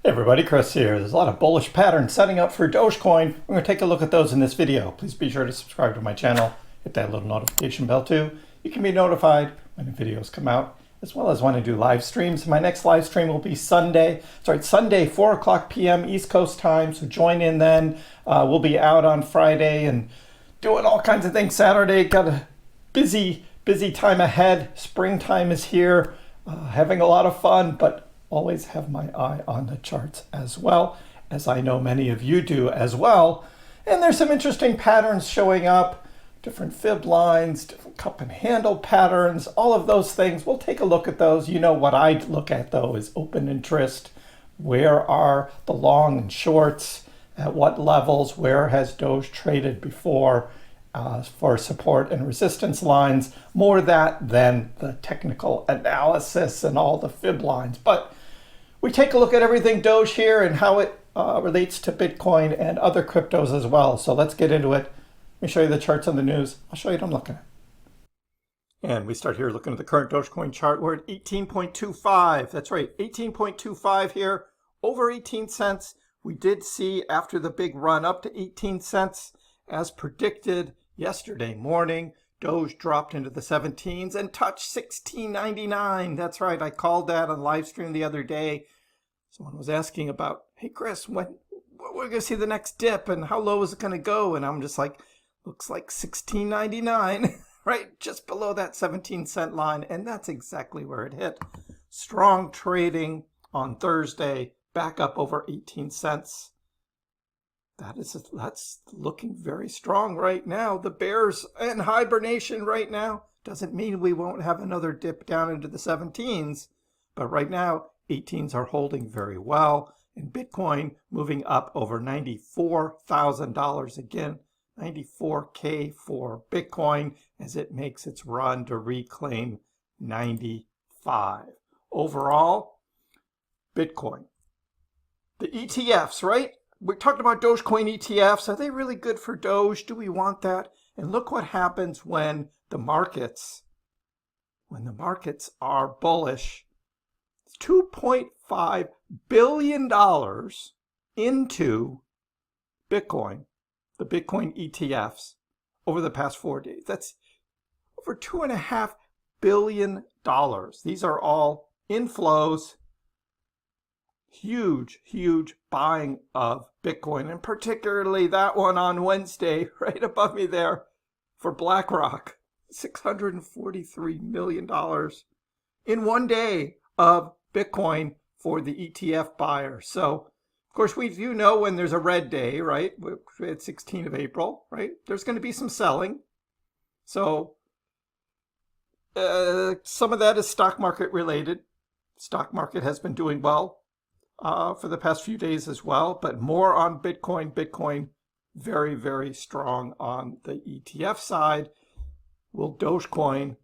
Hey everybody, Chris here. There's a lot of bullish patterns setting up for Dogecoin. We're going to take a look at those in this video. Please be sure to subscribe to my channel. Hit that little notification bell too. You can be notified when the videos come out, as well as when I do live streams. My next live stream will be Sunday, 4 o'clock p.m. East Coast time, so join in then. We'll be out on Friday and doing all kinds of things Saturday. Got a busy time ahead. Springtime is here. Having a lot of fun, but always have my eye on the charts as well, as I know many of you do as well. And there's some interesting patterns showing up, different fib lines, different cup and handle patterns, all of those things. We'll take a look at those. You know what I look at though is open interest. Where are the long and shorts? At what levels? Where has Doge traded before? For support and resistance lines, more that than the technical analysis and all the fib lines. But we take a look at everything Doge here and how it relates to Bitcoin and other cryptos as well. So let's get into it. Let me show you the charts on the news. I'll show you what I'm looking at. And we start here looking at the current Dogecoin chart. We're at 18.25. That's right, 18.25 here, over 18 cents. We did see after the big run up to 18 cents, as predicted yesterday morning, Doge dropped into the 17s and touched 16.99. That's right, I called that on live stream the other day. Someone was asking about, hey Chris, when we're going to see the next dip and how low is it going to go? And I'm just like, looks like 16.99, right? Just below that 17-cent line. And that's exactly where it hit. Strong trading on Thursday, back up over 18 cents. That's looking very strong right now. The bears in hibernation right now. Doesn't mean we won't have another dip down into the 17s, but right now 18s are holding very well, and Bitcoin moving up over $94,000 again, 94K for Bitcoin as it makes its run to reclaim 95. Overall, Bitcoin. The ETFs, right? We talked about Dogecoin ETFs. Are they really good for Doge? Do we want that? And look what happens when the markets are bullish. $2.5 billion into Bitcoin, the Bitcoin ETFs, over the past 4 days. That's over $2.5 billion. These are all inflows. Huge buying of Bitcoin, and particularly that one on Wednesday right above me there for BlackRock, $643 million in 1 day of Bitcoin for the ETF buyer. So of course we do know when there's a red day, right? We had 16th of April, right? There's going to be some selling. So some of that is stock market related. Stock market has been doing well for the past few days as well, but more on Bitcoin. Bitcoin very strong on the ETF side. Will Dogecoin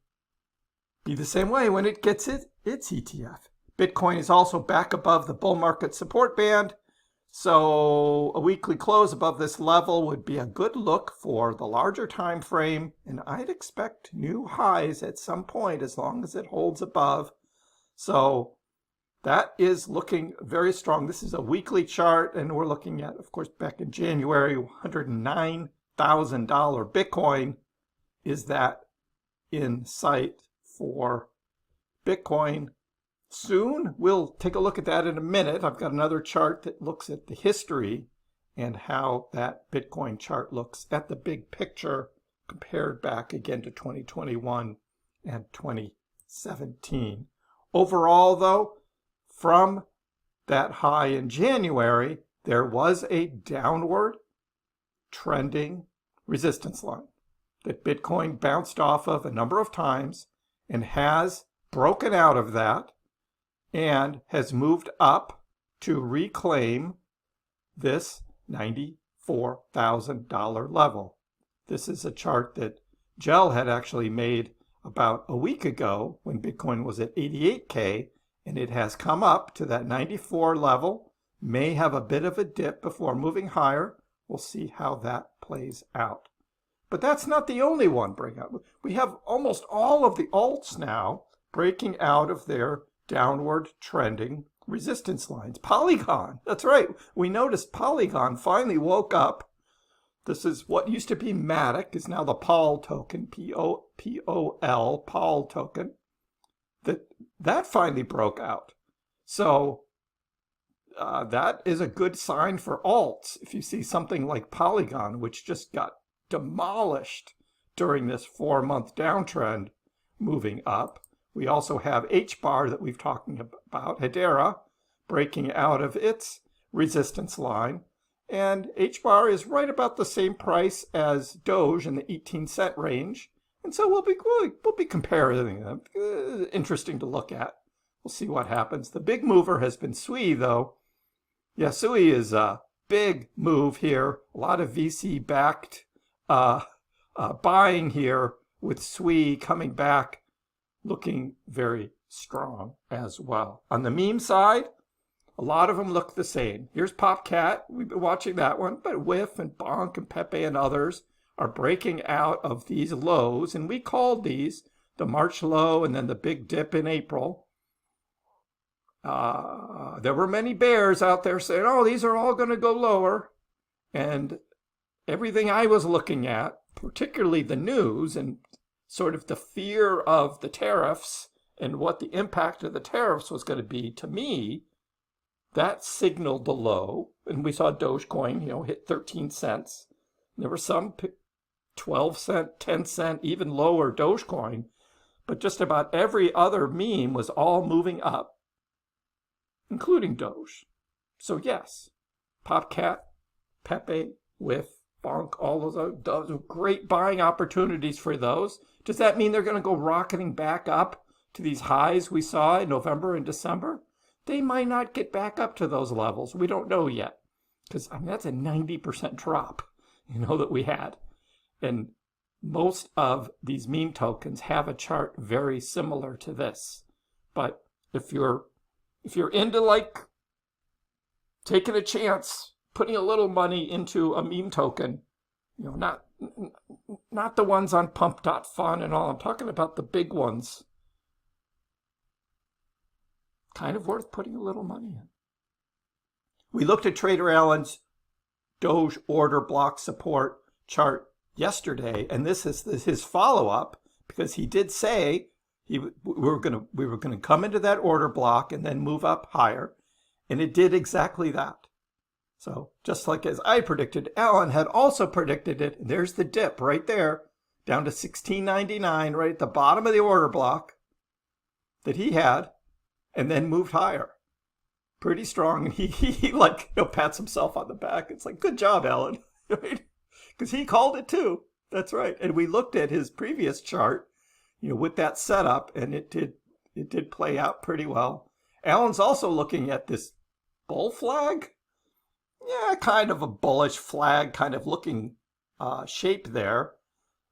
be the same way when it gets its ETF? Bitcoin is also back above the bull market support band, so a weekly close above this level would be a good look for the larger time frame, and I'd expect new highs at some point as long as it holds above. So that is looking very strong. This is a weekly chart, and we're looking at, of course, back in January, $109,000 Bitcoin. Is that in sight for Bitcoin soon? We'll take a look at that in a minute. I've got another chart that looks at the history and how that Bitcoin chart looks at the big picture compared back again to 2021 and 2017. Overall, though, from that high in January, there was a downward trending resistance line that Bitcoin bounced off of a number of times and has broken out of that and has moved up to reclaim this $94,000 level. This is a chart that Gel had actually made about a week ago when Bitcoin was at 88K, and it has come up to that 94 level, may have a bit of a dip before moving higher. We'll see how that plays out. But that's not the only one breaking out. We have almost all of the alts now breaking out of their downward trending resistance lines. Polygon, that's right. We noticed Polygon finally woke up. This is what used to be Matic, is now the POL token, P-O-L, POL token. That finally broke out. So that is a good sign for alts. If you see something like Polygon, which just got demolished during this 4-month downtrend, moving up. We also have H-bar that we've talking about, Hedera, breaking out of its resistance line. And H-bar is right about the same price as Doge in the 18-cent range. And so we'll be comparing them. Interesting to look at. We'll see what happens. The big mover has been SUI, though. Yeah, SUI is a big move here. A lot of VC-backed buying here, with SUI coming back, looking very strong as well. On the meme side, a lot of them look the same. Here's PopCat. We've been watching that one, but Whiff and Bonk and Pepe and others are breaking out of these lows, and we called these the March low and then the big dip in April. There were many bears out there saying, oh, these are all going to go lower. And everything I was looking at, particularly the news and sort of the fear of the tariffs and what the impact of the tariffs was going to be, to me, that signaled the low. And we saw Dogecoin, hit 13 cents. There were some 12 cent, 10 cent, even lower Dogecoin, but just about every other meme was all moving up, including Doge. So yes, PopCat, Pepe, Whiff, Bonk, all those are great buying opportunities for those. Does that mean they're going to go rocketing back up to these highs we saw in November and December? They might not get back up to those levels. We don't know yet, because that's a 90% drop, that we had. And most of these meme tokens have a chart very similar to this. But if you're into like taking a chance, putting a little money into a meme token, not the ones on pump.fun and all, I'm talking about the big ones, kind of worth putting a little money in. We looked at Trader Allen's Doge order block support chart yesterday, and this is his follow-up, because he did say we were going to come into that order block and then move up higher, and it did exactly that. So just like as I predicted, Allen had also predicted it. There's the dip right there, down to $16.99, right at the bottom of the order block that he had, and then moved higher. Pretty strong. And he pats himself on the back. It's like, good job, Allen. Right? Because he called it too. That's right. And we looked at his previous chart, with that setup, and it did play out pretty well. Allen's also looking at this bull flag. Yeah, kind of a bullish flag, kind of looking shape there.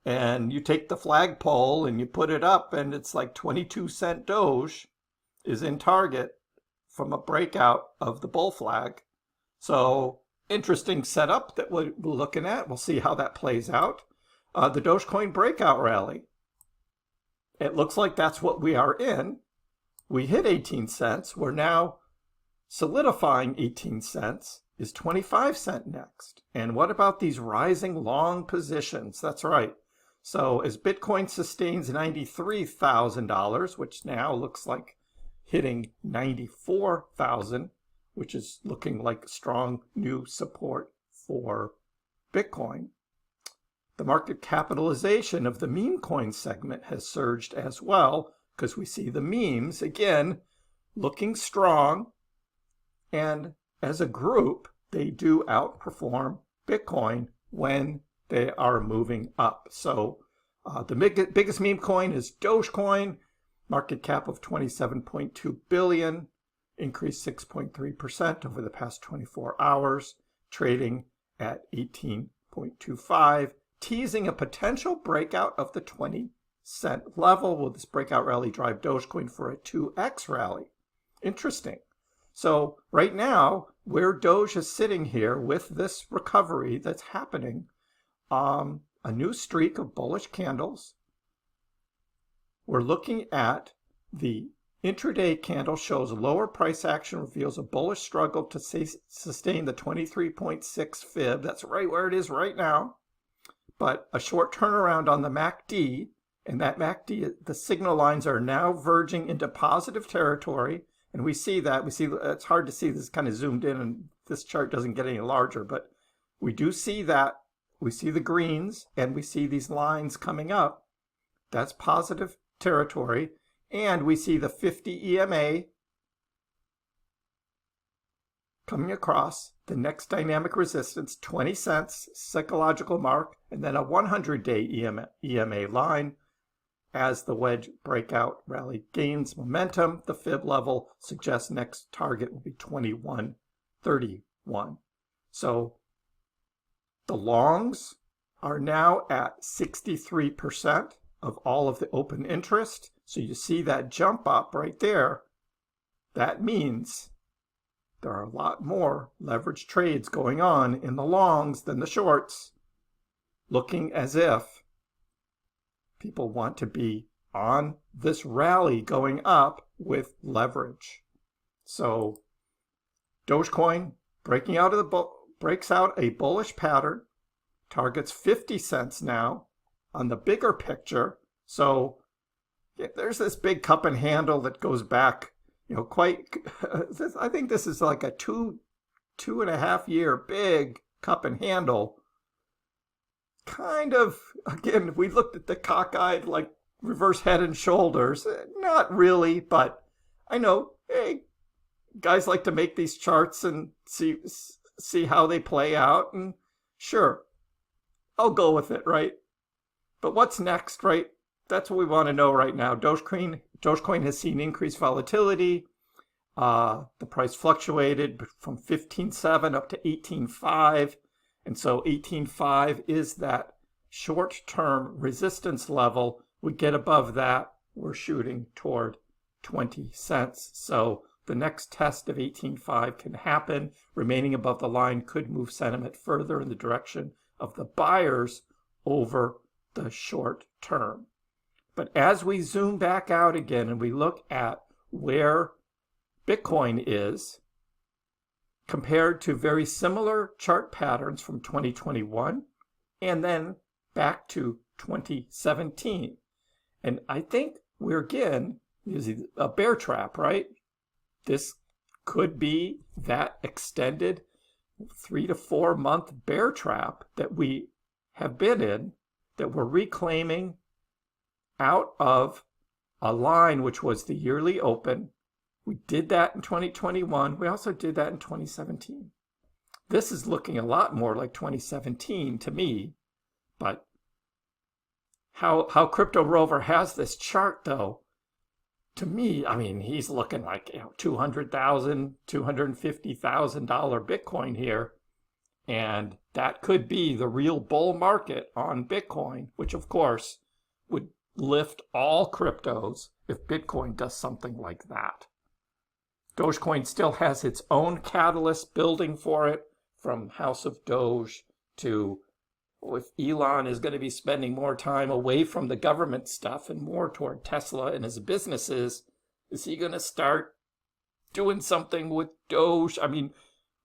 And you take the flagpole and you put it up, and it's like 22-cent Doge is in target from a breakout of the bull flag. So interesting setup that we're looking at. We'll see how that plays out. The Dogecoin breakout rally. It looks like that's what we are in. We hit 18 cents. We're now solidifying 18 cents. Is 25 cent next? And what about these rising long positions? That's right. So as Bitcoin sustains $93,000, which now looks like hitting 94,000, which is looking like strong new support for Bitcoin, the market capitalization of the meme coin segment has surged as well, because we see the memes, again, looking strong. And as a group, they do outperform Bitcoin when they are moving up. So the biggest meme coin is Dogecoin, market cap of $27.2 billion, increased 6.3% over the past 24 hours, trading at 18.25, teasing a potential breakout of the 20-cent level. Will this breakout rally drive Dogecoin for a 2x rally? Interesting. So right now, where Doge is sitting here with this recovery that's happening, a new streak of bullish candles, we're looking at the Intraday candle shows lower price action, reveals a bullish struggle to sustain the 23.6 fib. That's right where it is right now. But a short turnaround on the MACD, and that MACD, the signal lines are now verging into positive territory. And we see that. We see it's hard to see. This is kind of zoomed in, and this chart doesn't get any larger. But we do see that. We see the greens, and we see these lines coming up. That's positive territory. And we see the 50 EMA coming across the next dynamic resistance, 20 cents, psychological mark, and then a 100-day EMA line. As the wedge breakout rally gains momentum, the fib level suggests next target will be 21.31. So the longs are now at 63% of all of the open interest. So you see that jump up right there. That means there are a lot more leverage trades going on in the longs than the shorts, looking as if people want to be on this rally going up with leverage. So Dogecoin breaks out a bullish pattern, targets 50 cents now on the bigger picture. So there's this big cup and handle that goes back, quite, I think this is like a two and a half year big cup and handle. Kind of, again, we looked at the cockeyed, like reverse head and shoulders. Not really, but I know, hey, guys like to make these charts and see how they play out. And sure, I'll go with it, right? But what's next, right? That's what we want to know right now. Dogecoin has seen increased volatility. The price fluctuated from 15.7 up to 18.5. And so 18.5 is that short-term resistance level. We get above that, we're shooting toward 20 cents. So the next test of 18.5 can happen. Remaining above the line could move sentiment further in the direction of the buyers over the short term. But as we zoom back out again and we look at where Bitcoin is compared to very similar chart patterns from 2021 and then back to 2017. And I think we're again using a bear trap, right? This could be that extended 3 to 4 month bear trap that we have been in, that we're reclaiming out of a line which was the yearly open. We did that in 2021. We also did that in 2017. This is looking a lot more like 2017 to me, but how Crypto Rover has this chart though, to me, I mean, he's looking like $200,000, $250,000 Bitcoin here. And that could be the real bull market on Bitcoin, which of course would lift all cryptos if Bitcoin does something like that. Dogecoin still has its own catalyst building for it, from House of Doge to if Elon is going to be spending more time away from the government stuff and more toward Tesla and his businesses, is he going to start doing something with Doge? I mean,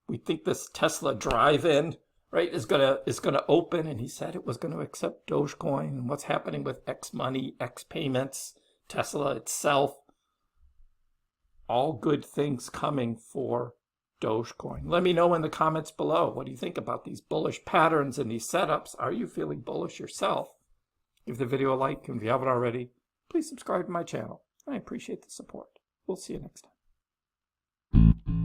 we think this Tesla drive-in, right, is gonna open, and he said it was going to accept Dogecoin. And what's happening with X money, X payments, Tesla itself, all good things coming for Dogecoin. Let me know in the comments below. What do you think about these bullish patterns and these setups? Are you feeling bullish yourself? Give the video a like, and if you haven't already, please subscribe to my channel. I appreciate the support. We'll see you next time.